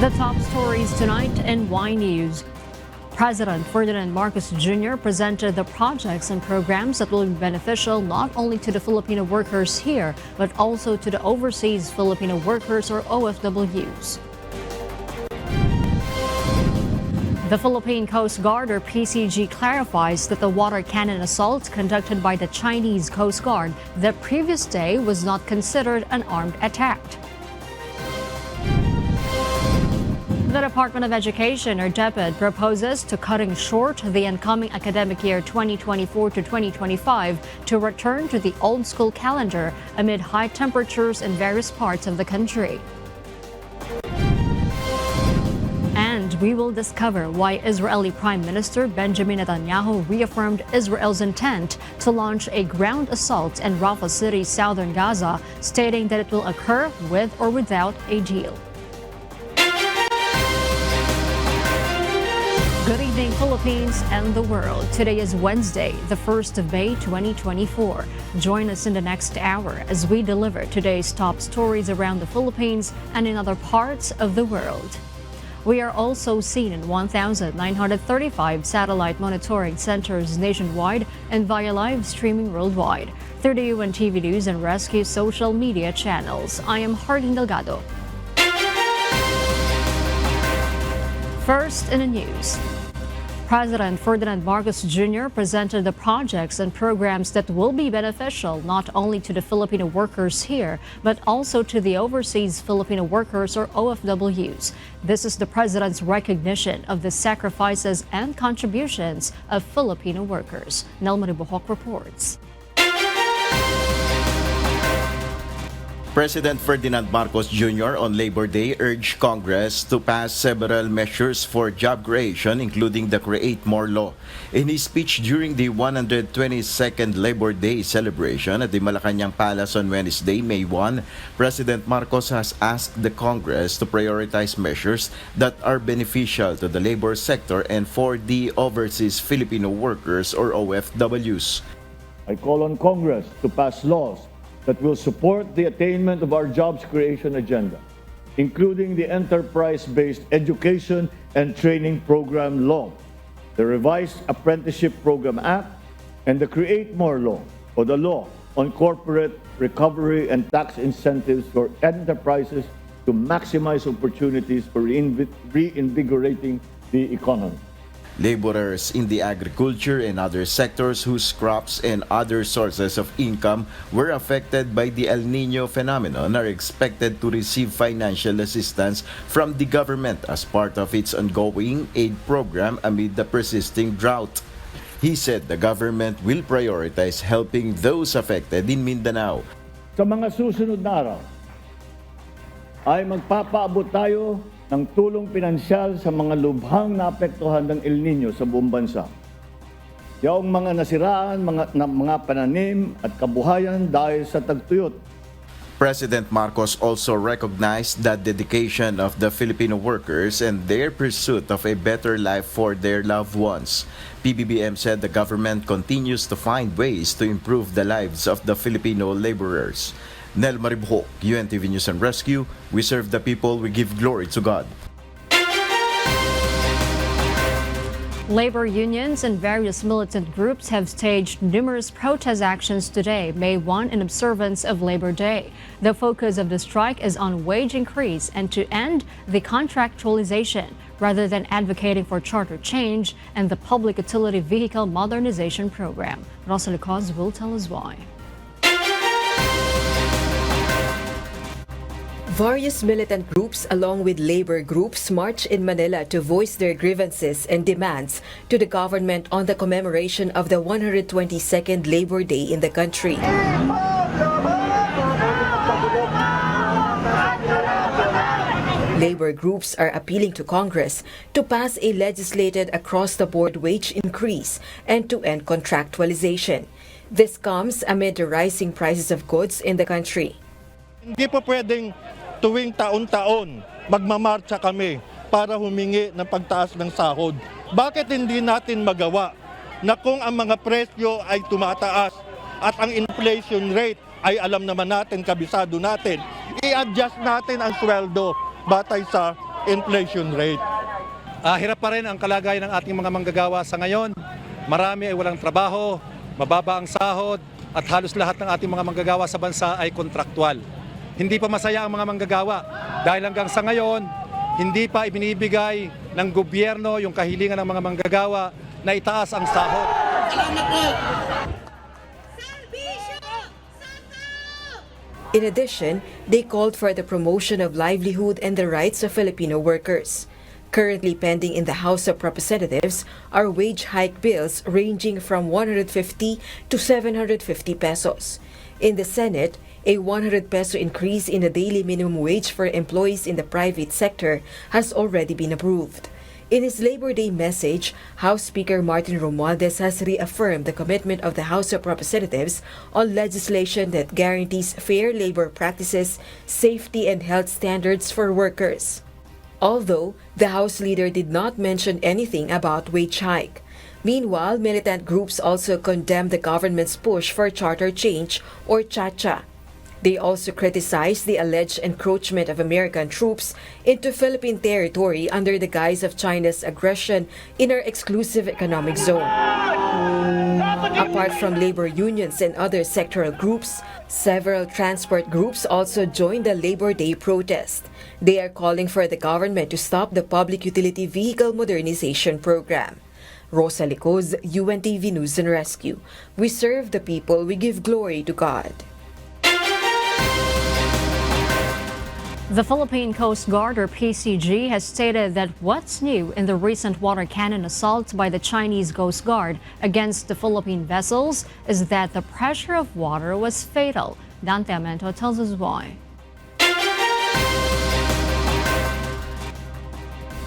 The top stories tonight in Y News. President Ferdinand Marcos Jr. presented the projects and programs that will be beneficial not only to the Filipino workers here, but also to the overseas Filipino workers or OFWs. The Philippine Coast Guard or PCG clarifies that the water cannon assault conducted by the Chinese Coast Guard the previous day was not considered an armed attack. The Department of Education, or DepEd, proposes to cutting short the incoming academic year 2024 to 2025 to return to the old school calendar amid high temperatures in various parts of the country. And we will discover why Israeli Prime Minister Benjamin Netanyahu reaffirmed Israel's intent to launch a ground assault in Rafah City, southern Gaza, stating that it will occur with or without a deal. Good evening, Philippines and the world. Today is Wednesday, the 1st of May, 2024. Join us in the next hour as we deliver today's top stories around the Philippines and in other parts of the world. We are also seen in 1,935 satellite monitoring centers nationwide and via live streaming worldwide through the UNTV News and Rescue social media channels. I am Hardin Delgado. First in the news. President Ferdinand Marcos Jr. presented the projects and programs that will be beneficial not only to the Filipino workers here, but also to the overseas Filipino workers or OFWs. This is the president's recognition of the sacrifices and contributions of Filipino workers. Nelma Ribohok reports. President Ferdinand Marcos Jr. on Labor Day urged Congress to pass several measures for job creation, including the Create More Law. In his speech during the 122nd Labor Day celebration at the Malacanang Palace on Wednesday, May 1, President Marcos has asked the Congress to prioritize measures that are beneficial to the labor sector and for the overseas Filipino workers or OFWs. I call on Congress to pass laws that will support the attainment of our jobs creation agenda, including the Enterprise-Based Education and Training Program Law, the Revised Apprenticeship Program Act, and the Create More Law, or the Law on Corporate Recovery and Tax Incentives for Enterprises to maximize opportunities for reinvigorating the economy. Laborers in the agriculture and other sectors whose crops and other sources of income were affected by the El Niño phenomenon are expected to receive financial assistance from the government as part of its ongoing aid program amid the persisting drought. He said the government will prioritize helping those affected in Mindanao. Sa mga susunod na araw, ay magpapaabot tayo ng tulong pinansyal sa mga lubhang naapektuhan ng El Niño sa buong bansa. Yaong mga nasiraan, mga pananim at kabuhayan dahil sa tagtuyot. President Marcos also recognized the dedication of the Filipino workers and their pursuit of a better life for their loved ones. PBBM said the government continues to find ways to improve the lives of the Filipino laborers. Nel Maribuhok, UNTV News and Rescue. We serve the people, we give glory to God. Labor unions and various militant groups have staged numerous protest actions today, May 1, in observance of Labor Day. The focus of the strike is on wage increase and to end the contractualization, rather than advocating for charter change and the Public Utility Vehicle Modernization Program. Rosalie Cos will tell us why. Various militant groups along with labor groups marched in Manila to voice their grievances and demands to the government on the commemoration of the 122nd Labor Day in the country. Labor groups are appealing to Congress to pass a legislated across-the-board wage increase and to end contractualization. This comes amid the rising prices of goods in the country. Hindi po pwedeng tuwing taon-taon magmamarcha kami para humingi ng pagtaas ng sahod. Bakit hindi natin magawa na kung ang mga presyo ay tumataas at ang inflation rate ay alam naman natin, kabisado natin, i-adjust natin ang sweldo batay sa inflation rate. Hirap pa rin ang kalagayan ng ating mga manggagawa sa ngayon. Marami ay walang trabaho, mababa ang sahod, at halos lahat ng ating mga manggagawa sa bansa ay kontraktual. Hindi pa masaya ang mga manggagawa dahil hanggang sa ngayon, hindi pa ibinibigay ng gobyerno yung kahilingan ng mga manggagawa na itaas ang sahod. In addition, they called for the promotion of livelihood and the rights of Filipino workers. Currently pending in the House of Representatives are wage hike bills ranging from 150 to 750 pesos. In the Senate, a 100 peso increase in the daily minimum wage for employees in the private sector has already been approved. In his Labor Day message, House Speaker Martin Romualdez has reaffirmed the commitment of the House of Representatives on legislation that guarantees fair labor practices, safety, and health standards for workers. Although the House leader did not mention anything about wage hike. Meanwhile, militant groups also condemned the government's push for charter change or Cha-Cha. They also criticized the alleged encroachment of American troops into Philippine territory under the guise of China's aggression in our exclusive economic zone. Apart from labor unions and other sectoral groups, several transport groups also joined the Labor Day protest. They are calling for the government to stop the Public Utility Vehicle Modernization Program. Rosa Licoz, UNTV News and Rescue. We serve the people, we give glory to God. The Philippine Coast Guard, or PCG, has stated that what's new in the recent water cannon assault by the Chinese Coast Guard against the Philippine vessels is that the pressure of water was fatal. Dante Amento tells us why.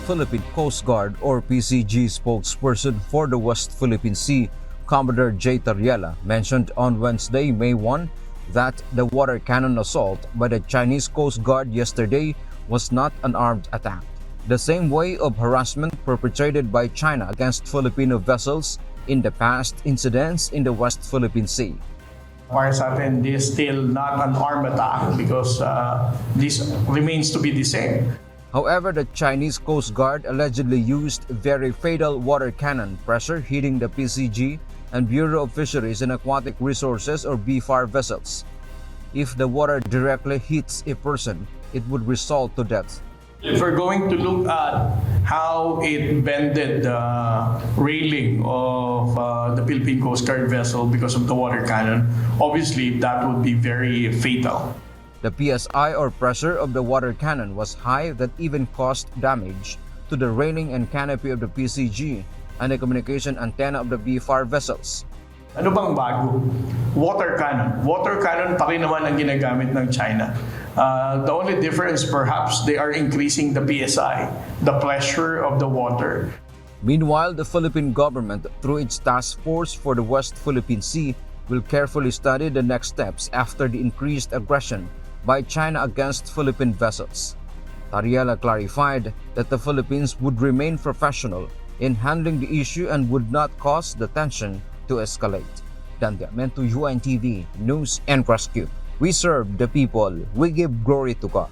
Philippine Coast Guard, or PCG, spokesperson for the West Philippine Sea, Commodore J. Tariela, mentioned on Wednesday, May 1, that the water cannon assault by the Chinese Coast Guard yesterday was not an armed attack. The same way of harassment perpetrated by China against Filipino vessels in the past incidents in the West Philippine Sea. Para sa atin, this is still not an armed attack because this remains to be the same. However, the Chinese Coast Guard allegedly used very fatal water cannon pressure hitting the PCG and Bureau of Fisheries and Aquatic Resources, or BFAR, vessels. If the water directly hits a person, it would result to death. If we're going to look at how it bended the railing of the Philippine Coast Guard vessel because of the water cannon, obviously that would be very fatal. The PSI, or pressure, of the water cannon was high that even caused damage to the railing and canopy of the PCG and the communication antenna of the BFAR vessels. Ano bang bago? Water cannon. Water cannon pa rin naman ang ginagamit ng China. The only difference, perhaps, they are increasing the PSI, the pressure of the water. Meanwhile, the Philippine government, through its task force for the West Philippine Sea, will carefully study the next steps after the increased aggression by China against Philippine vessels. Tariela clarified that the Philippines would remain professional in handling the issue and would not cause the tension to escalate. Dante Amento, UNTV News and Rescue. We serve the people. We give glory to God.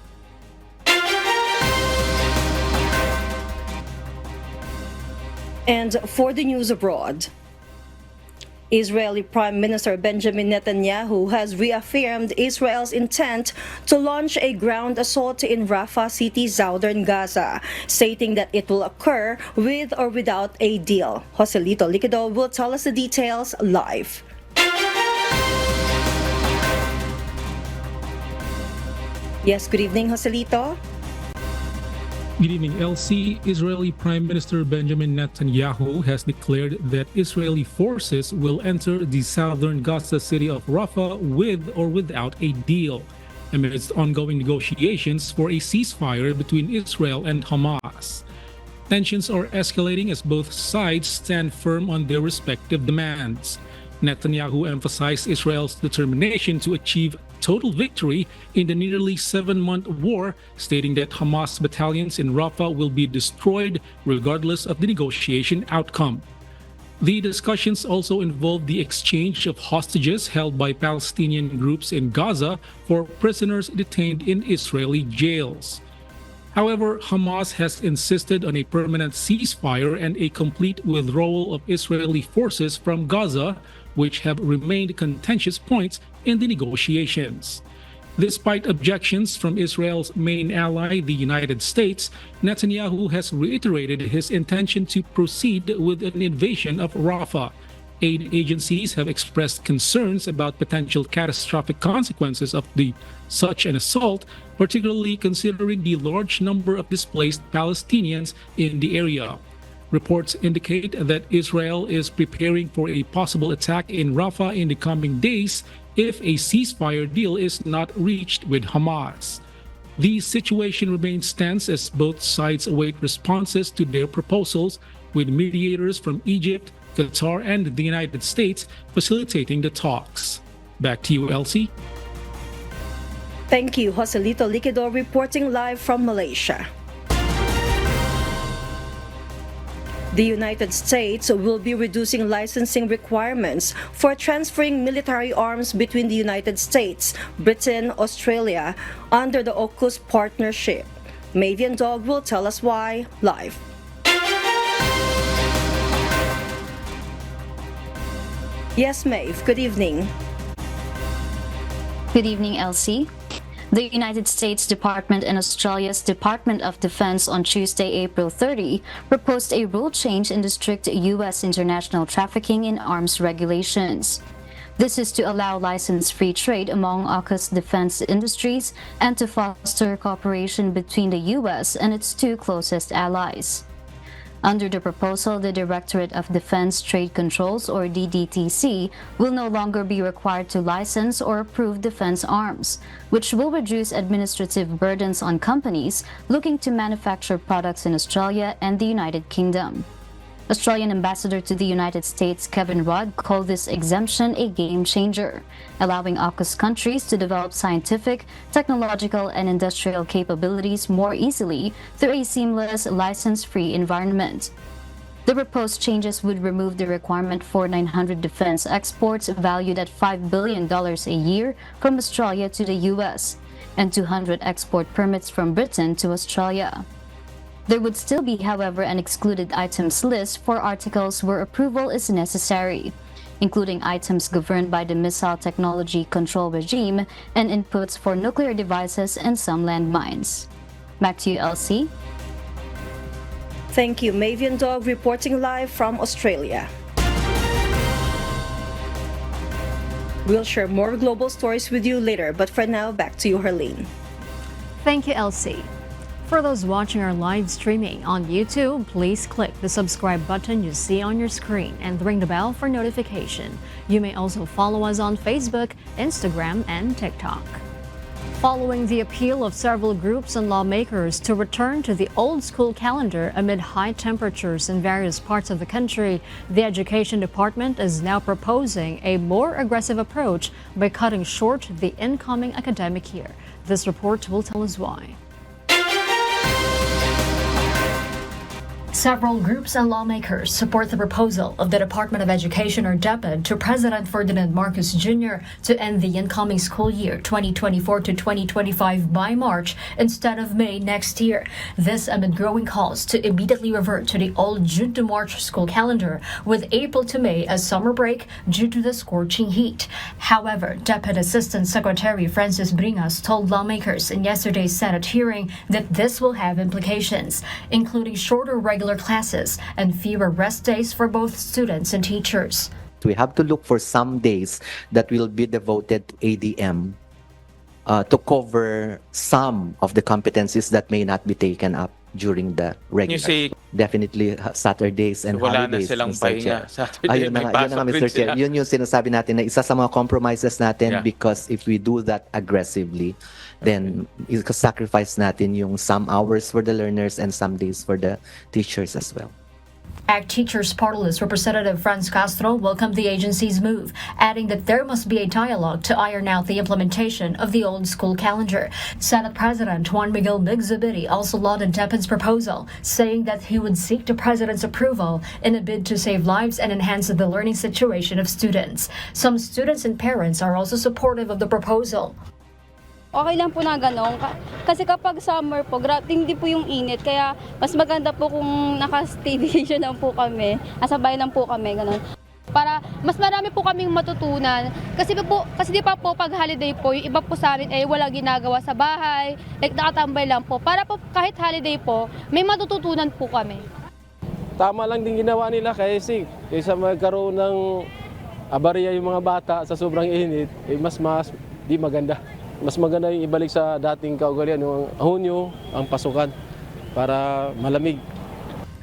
And for the news abroad, Israeli Prime Minister Benjamin Netanyahu has reaffirmed Israel's intent to launch a ground assault in Rafah City, southern Gaza, stating that it will occur with or without a deal. Joselito Liquido will tell us the details live. Yes, good evening, Joselito. Good evening, LC. Israeli Prime Minister Benjamin Netanyahu has declared that Israeli forces will enter the southern Gaza city of Rafah with or without a deal, amidst ongoing negotiations for a ceasefire between Israel and Hamas. Tensions are escalating as both sides stand firm on their respective demands. Netanyahu emphasized Israel's determination to achieve total victory in the nearly 7-month war, stating that Hamas battalions in Rafah will be destroyed regardless of the negotiation outcome. The discussions also involved the exchange of hostages held by Palestinian groups in Gaza for prisoners detained in Israeli jails. However, Hamas has insisted on a permanent ceasefire and a complete withdrawal of Israeli forces from Gaza, which have remained contentious points in the negotiations. Despite objections from Israel's main ally, the United States, Netanyahu has reiterated his intention to proceed with an invasion of Rafah. Aid agencies have expressed concerns about potential catastrophic consequences of such an assault, particularly considering the large number of displaced Palestinians in the area. Reports indicate that Israel is preparing for a possible attack in Rafah in the coming days if a ceasefire deal is not reached with Hamas. The situation remains tense as both sides await responses to their proposals, with mediators from Egypt, Qatar, and the United States facilitating the talks. Back to you, Elsie. Thank you, Joselito Liquidor, reporting live from Malaysia. The United States will be reducing licensing requirements for transferring military arms between the United States, Britain, Australia under the AUKUS partnership. Mavian Dog will tell us why live. Yes, Maeve, good evening. Good evening, Elsie. The United States Department and Australia's Department of Defense on Tuesday, April 30, proposed a rule change in the strict U.S. international trafficking in arms regulations. This is to allow license-free trade among AUKUS defense industries and to foster cooperation between the U.S. and its two closest allies. Under the proposal, the Directorate of Defense Trade Controls, or DDTC, will no longer be required to license or approve defense arms, which will reduce administrative burdens on companies looking to manufacture products in Australia and the United Kingdom. Australian Ambassador to the United States Kevin Rudd called this exemption a game changer, allowing AUKUS countries to develop scientific, technological, and industrial capabilities more easily through a seamless, license-free environment. The proposed changes would remove the requirement for 900 defense exports valued at $5 billion a year from Australia to the US, and 200 export permits from Britain to Australia. There would still be, however, an excluded items list for articles where approval is necessary, including items governed by the Missile Technology Control Regime and inputs for nuclear devices and some landmines. Back to you, Elsie. Thank you, Mavian Dog, reporting live from Australia. We'll share more global stories with you later, but for now, back to you, Harleen. Thank you, Elsie. For those watching our live streaming on YouTube, please click the subscribe button you see on your screen and ring the bell for notification. You may also follow us on Facebook, Instagram, and TikTok. Following the appeal of several groups and lawmakers to return to the old school calendar amid high temperatures in various parts of the country, the Education Department is now proposing a more aggressive approach by cutting short the incoming academic year. This report will tell us why. Several groups and lawmakers support the proposal of the Department of Education, or DepEd, to President Ferdinand Marcos Jr. to end the incoming school year 2024 to 2025 by March instead of May next year. This amid growing calls to immediately revert to the old June to March school calendar, with April to May as summer break due to the scorching heat. However, DepEd Assistant Secretary Francis Bringas told lawmakers in yesterday's Senate hearing that this will have implications, including shorter regular classes and fewer rest days for both students and teachers. We have to look for some days that will be devoted to ADM to cover some of the competencies that may not be taken up during the regular. Definitely Saturdays and wala holidays. na silang pahinga. Saturday, Ayun na nga, Mr. Chair. Yun yung sinasabi natin na isa sa mga compromises natin, because if we do that aggressively, then sacrifice natin yung some hours for the learners and some days for the teachers as well. ACT Teachers Party List Representative Franz Castro welcomed the agency's move, adding that there must be a dialogue to iron out the implementation of the old school calendar. Senate President Juan Miguel Migzabiti also lauded DepEd's proposal, saying that he would seek the president's approval in a bid to save lives and enhance the learning situation of students. Some students and parents are also supportive of the proposal. Okay lang po na gano'n. Kasi kapag summer po, hindi po yung init. Kaya mas maganda po kung naka-staycation lang po kami. Nasa bahay lang po kami, gano'n. Para mas marami po kaming matutunan. Kasi di pa po pag holiday po, yung iba po sa amin ay wala ginagawa sa bahay. Like nakatambay lang po. Para po kahit holiday po, may matututunan po kami. Tama lang din ginawa nila kasi kaysa magkaroon ng abarya yung mga bata sa sobrang init, mas di maganda. Mas maganda yung ibalik sa dating kaugalian, yung Hunyo, ang pasukan para malamig.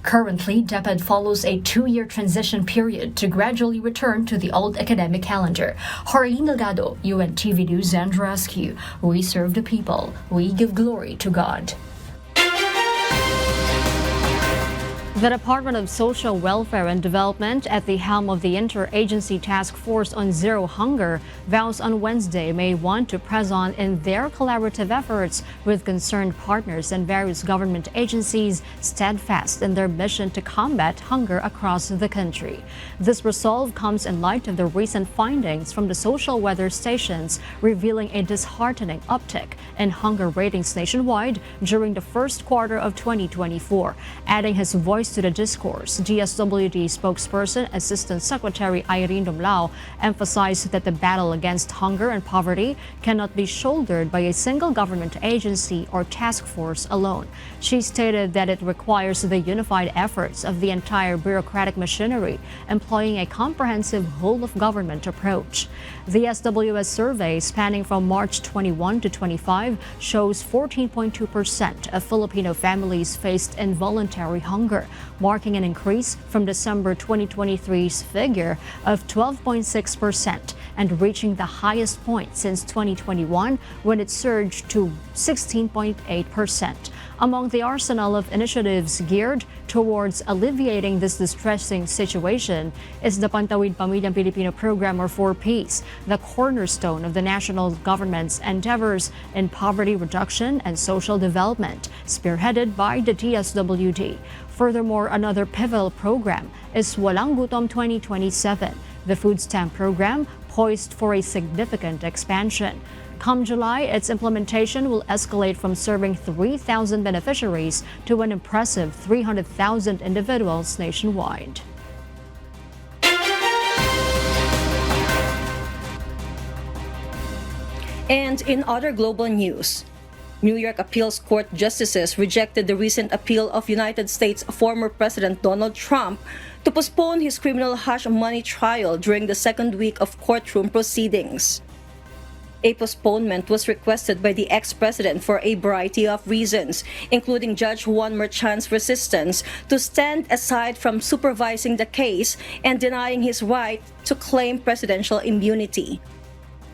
Currently, DepEd follows a 2-year transition period to gradually return to the old academic calendar. Harleen Delgado, UNTV News and Rescue. We serve the people. We give glory to God. The Department of Social Welfare and Development, at the helm of the Interagency Task Force on Zero Hunger, vows on Wednesday May 1 to press on in their collaborative efforts with concerned partners and various government agencies steadfast in their mission to combat hunger across the country. This resolve comes in light of the recent findings from the social weather stations revealing a disheartening uptick in hunger ratings nationwide during the first quarter of 2024. Adding his voice to the discourse, DSWD spokesperson Assistant Secretary Irene Dumlao emphasized that the battle against hunger and poverty cannot be shouldered by a single government agency or task force alone. She stated that it requires the unified efforts of the entire bureaucratic machinery, employing a comprehensive whole-of-government approach. The SWS survey, spanning from March 21 to 25, shows 14.2% of Filipino families faced involuntary hunger, marking an increase from December 2023's figure of 12.6% and reaching the highest point since 2021 when it surged to 16.8%. Among the arsenal of initiatives geared towards alleviating this distressing situation is the Pantawid Pamilyang Pilipino program, or 4Ps, the cornerstone of the national government's endeavors in poverty reduction and social development, spearheaded by the DSWD. Furthermore, another pivotal program is Walang Gutom 2027, the food stamp program poised for a significant expansion. Come July, its implementation will escalate from serving 3,000 beneficiaries to an impressive 300,000 individuals nationwide. And in other global news, New York Appeals Court justices rejected the recent appeal of United States former President Donald Trump to postpone his criminal hush money trial during the second week of courtroom proceedings. A postponement was requested by the ex-president for a variety of reasons, including Judge Juan Merchan's resistance to stand aside from supervising the case and denying his right to claim presidential immunity.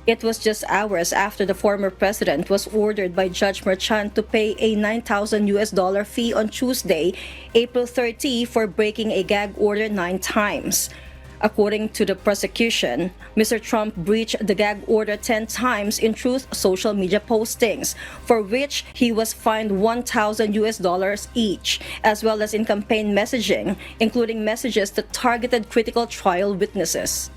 It was just hours after the former president was ordered by Judge Merchan to pay a $9,000 fee on Tuesday, April 30, for breaking a gag order 9 times. According to the prosecution, Mr. Trump breached the gag order 10 times in Truth social media postings, for which he was fined $1,000 each, as well as in campaign messaging, including messages that targeted critical trial witnesses.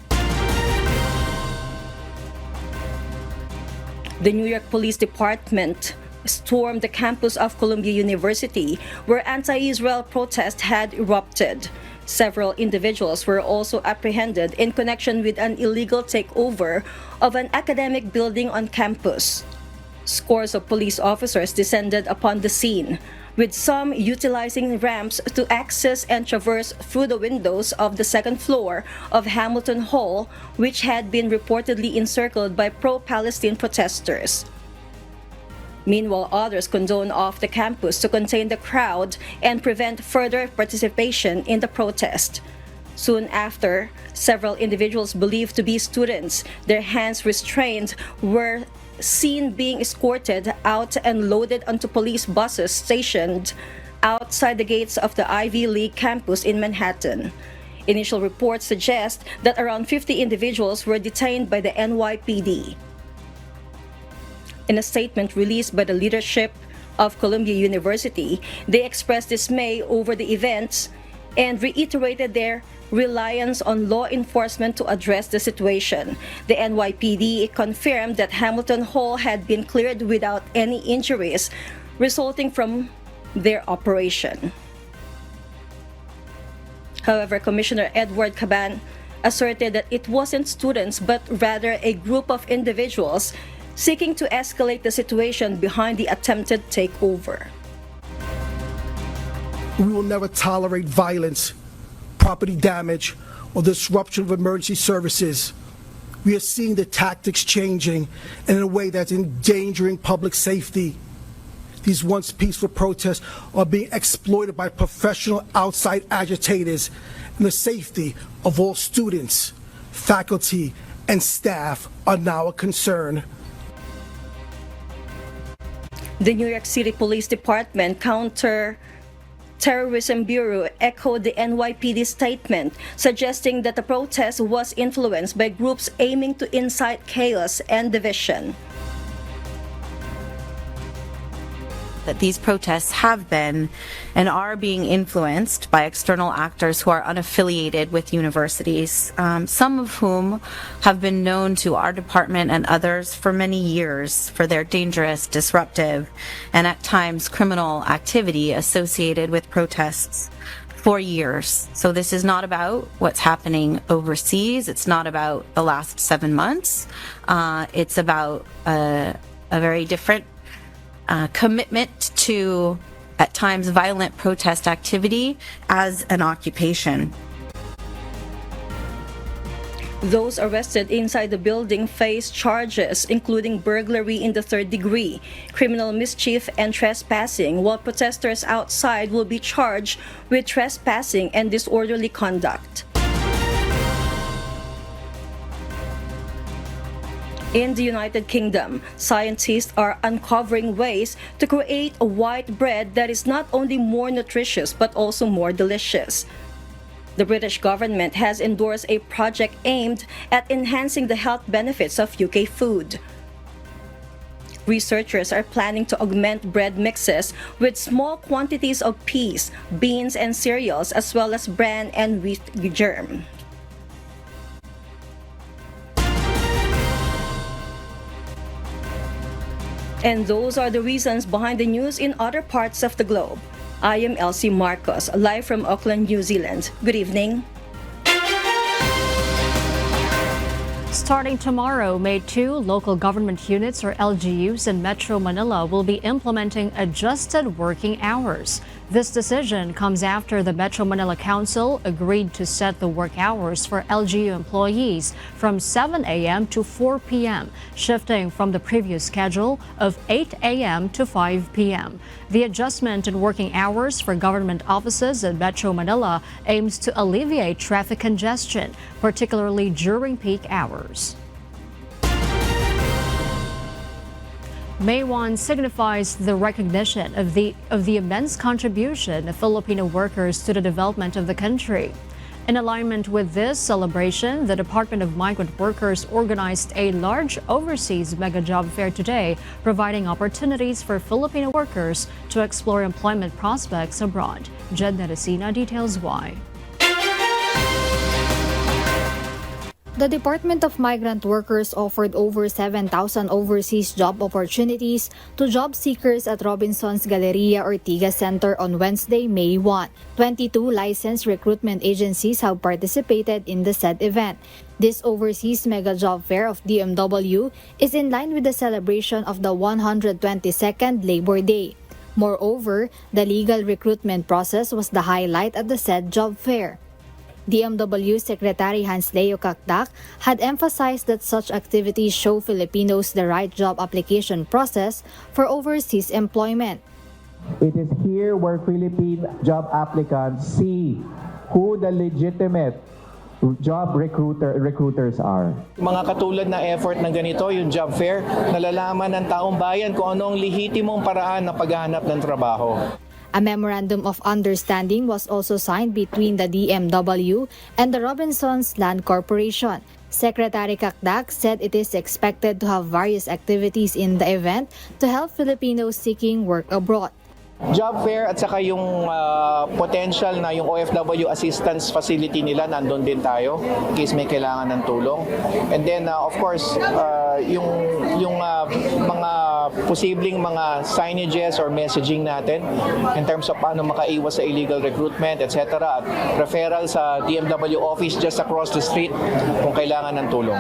The New York Police Department stormed the campus of Columbia University, where anti-Israel protests had erupted. Several individuals were also apprehended in connection with an illegal takeover of an academic building on campus. Scores of police officers descended upon the scene, with some utilizing ramps to access and traverse through the windows of the second floor of Hamilton Hall, which had been reportedly encircled by pro-Palestine protesters. Meanwhile, others condoned off the campus to contain the crowd and prevent further participation in the protest. Soon after, several individuals believed to be students, their hands restrained, were seen being escorted out and loaded onto police buses stationed outside the gates of the Ivy League campus in Manhattan. Initial reports suggest that around 50 individuals were detained by the NYPD. In a statement released by the leadership of Columbia University, they expressed dismay over the events and reiterated their reliance on law enforcement to address the situation. The NYPD confirmed that Hamilton Hall had been cleared without any injuries resulting from their operation. However, Commissioner Edward Caban asserted that it wasn't students but rather a group of individuals seeking to escalate the situation behind the attempted takeover. We will never tolerate violence, property damage, or disruption of emergency services. We are seeing the tactics changing in a way that's endangering public safety. These once peaceful protests are being exploited by professional outside agitators, and the safety of all students, faculty, and staff are now a concern. The New York City Police Department Counter-Terrorism Bureau echoed the NYPD statement, suggesting that the protest was influenced by groups aiming to incite chaos and division. That these protests have been and are being influenced by external actors who are unaffiliated with universities, some of whom have been known to our department and others for many years for their dangerous, disruptive, and at times criminal activity associated with protests for years. So this is not about what's happening overseas. It's not about the last 7 months. It's about a very different commitment to, at times, violent protest activity as an occupation. Those arrested inside the building face charges including burglary in the third degree, criminal mischief, and trespassing, while protesters outside will be charged with trespassing and disorderly conduct. In the United Kingdom, scientists are uncovering ways to create a white bread that is not only more nutritious but also more delicious. The British government has endorsed a project aimed at enhancing the health benefits of UK food. Researchers are planning to augment bread mixes with small quantities of peas, beans, and cereals, as well as bran and wheat germ. And those are the reasons behind the news in other parts of the globe. I am Elsie Marcos, live from Auckland, New Zealand. Good evening. Starting tomorrow, May 2, local government units or LGUs in Metro Manila will be implementing adjusted working hours. This decision comes after the Metro Manila Council agreed to set the work hours for LGU employees from 7 a.m. to 4 p.m., shifting from the previous schedule of 8 a.m. to 5 p.m. The adjustment in working hours for government offices in Metro Manila aims to alleviate traffic congestion, particularly during peak hours. May 1 signifies the recognition of the immense contribution of Filipino workers to the development of the country. In alignment with this celebration, the Department of Migrant Workers organized a large overseas mega job fair today, providing opportunities for Filipino workers to explore employment prospects abroad. Jed Neresina details why. The Department of Migrant Workers offered over 7,000 overseas job opportunities to job seekers at Robinson's Galleria Ortigas Center on Wednesday, May 1. 22 licensed recruitment agencies have participated in the said event. This overseas mega job fair of DMW is in line with the celebration of the 122nd Labor Day. Moreover, the legal recruitment process was the highlight at the said job fair. DMW Secretary Hans Leo Kakdak had emphasized that such activities show Filipinos the right job application process for overseas employment. It is here where Philippine job applicants see who the legitimate job recruiters are. Mga katulad na effort ng ganito, yung job fair, nalalaman ng taong bayan kung anong lehitimong paraan ng paghahanap ng trabaho. A memorandum of understanding was also signed between the DMW and the Robinsons Land Corporation. Secretary Kakdak said it is expected to have various activities in the event to help Filipinos seeking work abroad. Job fair at saka yung potential na yung OFW assistance facility nila, nandun din tayo in case may kailangan ng tulong. And then of course, yung mga posibleng mga signages or messaging natin in terms of paano makaiwas sa illegal recruitment, etc. At referral sa DMW office just across the street kung kailangan ng tulong.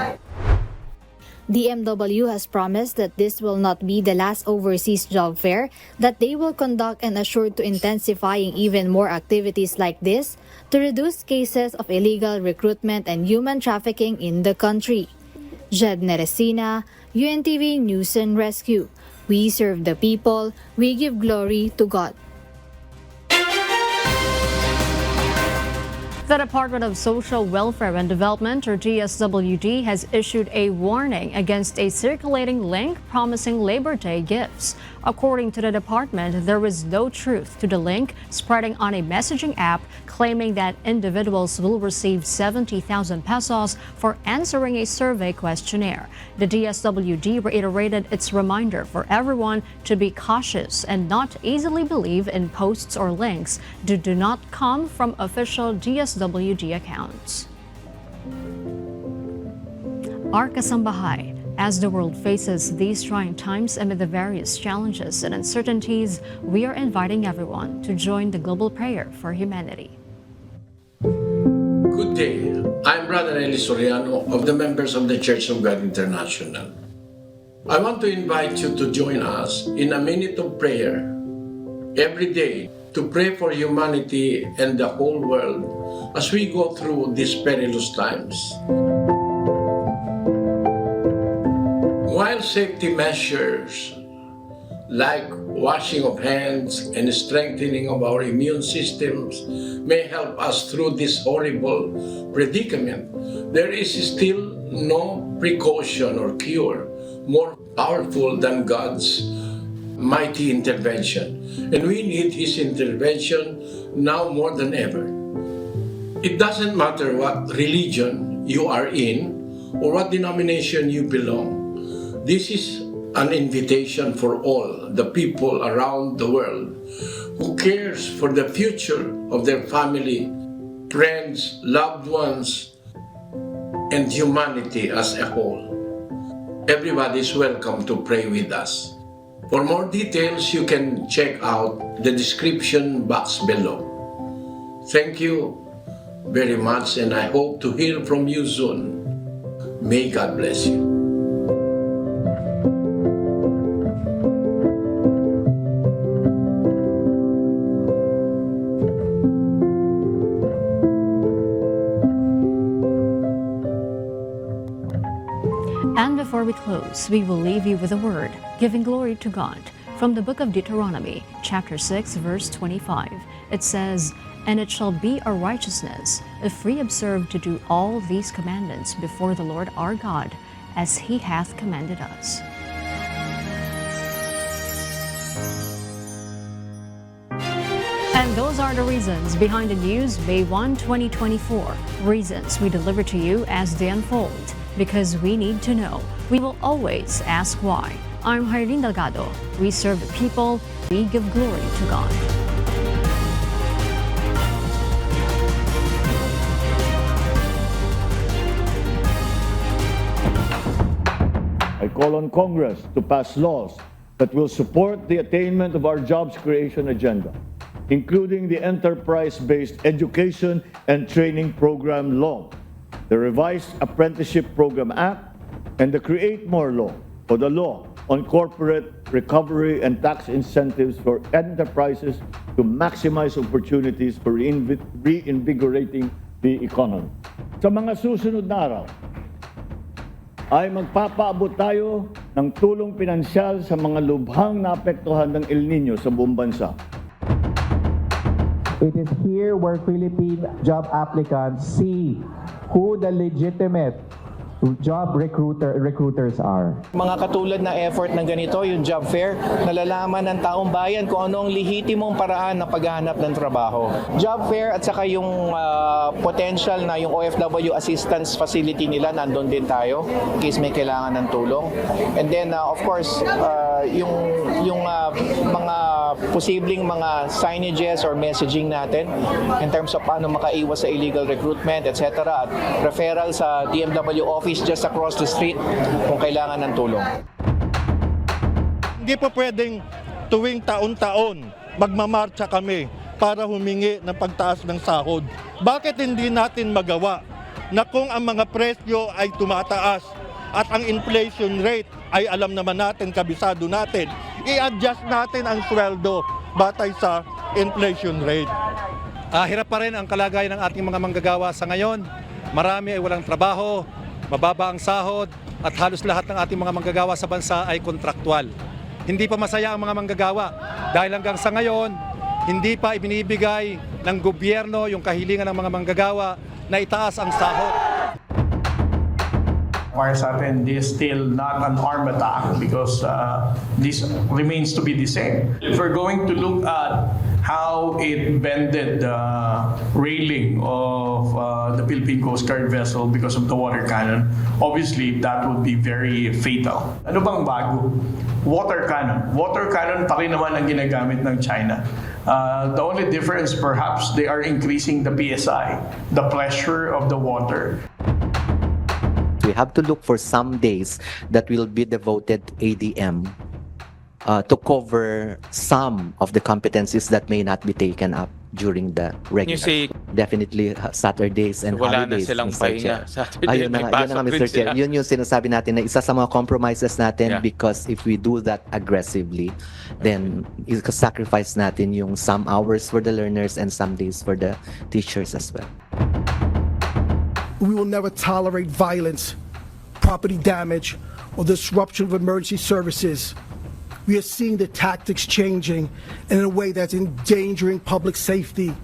DMW has promised that this will not be the last overseas job fair that they will conduct and assured to intensifying even more activities like this to reduce cases of illegal recruitment and human trafficking in the country. Jed Neresina, UNTV News and Rescue. We serve the people, we give glory to God. The Department of Social Welfare and Development, or DSWD, has issued a warning against a circulating link promising Labor Day gifts. According to the department, there is no truth to the link spreading on a messaging app claiming that individuals will receive 70,000 pesos for answering a survey questionnaire. The DSWD reiterated its reminder for everyone to be cautious and not easily believe in posts or links that do not come from official DSWD accounts. Our kasambahay, as the world faces these trying times amid the various challenges and uncertainties, we are inviting everyone to join the global prayer for humanity. Good day. I'm Brother Eli Soriano of the members of the Church of God International. I want to invite you to join us in a minute of prayer every day to pray for humanity and the whole world as we go through these perilous times. While safety measures like washing of hands and strengthening of our immune systems may help us through this horrible predicament, there is still no precaution or cure more powerful than God's mighty intervention. And we need His intervention now more than ever. It doesn't matter what religion you are in or what denomination you belong. This is an invitation for all the people around the world who cares for the future of their family, friends, loved ones, and humanity as a whole. Everybody is welcome to pray with us. For more details, you can check out the description box below. Thank you very much, and I hope to hear from you soon. May God bless you. And before we close, we will leave you with a word, giving glory to God. From the book of Deuteronomy, chapter 6, verse 25, it says, "And it shall be our righteousness, if we observe to do all these commandments before the Lord our God, as He hath commanded us." And those are the reasons behind the news, May 1, 2024. Reasons we deliver to you as they unfold. Because we need to know. We will always ask why. I'm Irene Delgado. We serve the people. We give glory to God. I call on Congress to pass laws that will support the attainment of our jobs creation agenda, including the enterprise-based education and training program law, the revised Apprenticeship Program Act, and the Create More Law, or the law on corporate recovery and tax incentives for enterprises to maximize opportunities for reinvigorating the economy. Sa mga susunod na araw, ay magpapaabot tayo ng tulong pinansyal sa mga lubhang naapektuhan ng El Niño sa buong bansa. It is here where Philippine job applicants see who the legitimate job recruiters are. Mga katulad na effort ng ganito, yung job fair, nalalaman ng taong bayan kung ano ang lehitimong paraan ng paghahanap ng trabaho. Job fair at saka yung potential na yung OFW assistance facility nila, nandun din tayo in case may kailangan ng tulong. And then of course, yung mga posibleng mga signages or messaging natin in terms of paano makaiwas sa illegal recruitment, etc. At referral sa DMW office just across the street kung kailangan ng tulong. Hindi po pwedeng tuwing taon-taon magmamarcha kami para humingi ng pagtaas ng sahod. Bakit hindi natin magawa na kung ang mga presyo ay tumataas at ang inflation rate ay alam naman natin, kabisado natin, i-adjust natin ang sweldo batay sa inflation rate. Hirap pa rin ang kalagayan ng ating mga manggagawa sa ngayon. Marami ay walang trabaho, mababa ang sahod, at halos lahat ng ating mga manggagawa sa bansa ay kontraktual. Hindi pa masaya ang mga manggagawa dahil hanggang sa ngayon, hindi pa ibinibigay ng gobyerno yung kahilingan ng mga manggagawa na itaas ang sahod. Para sa atin, this is still not an armed attack because this remains to be the same. If we're going to look at how it bended the railing of the Philippine Coast Guard vessel because of the water cannon, obviously that would be very fatal. Ano bang bago? Water cannon. Water cannon pa rin naman ang ginagamit ng China. The only difference perhaps they are increasing the PSI, the pressure of the water. We have to look for some days that will be devoted to ADM to cover some of the competencies that may not be taken up during the regular. Definitely Saturdays and wala holidays. Na silang pahinga. Ayun na nga, Mr. Chair. Yun yung sinasabi natin na isa sa mga compromises natin because if we do that aggressively, then sacrifice natin yung some hours for the learners and some days for the teachers as well. We will never tolerate violence, property damage, or disruption of emergency services. We are seeing the tactics changing in a way that's endangering public safety.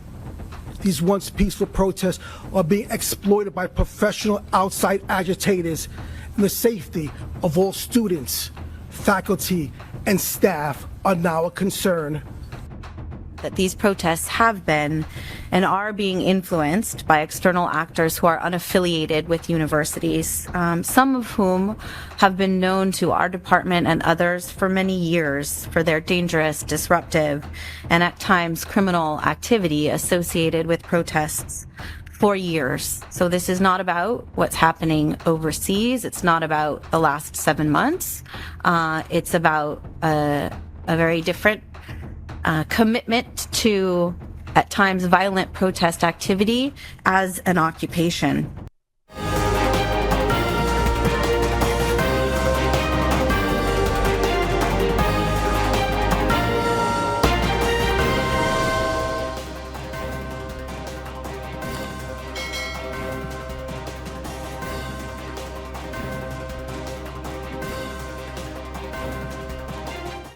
These once peaceful protests are being exploited by professional outside agitators, and the safety of all students, faculty, and staff are now a concern. That these protests have been and are being influenced by external actors who are unaffiliated with universities, some of whom have been known to our department and others for many years for their dangerous, disruptive, and at times criminal activity associated with protests for years. So this is not about what's happening overseas. It's not about the last 7 months. It's about a very different commitment to, at times, violent protest activity as an occupation.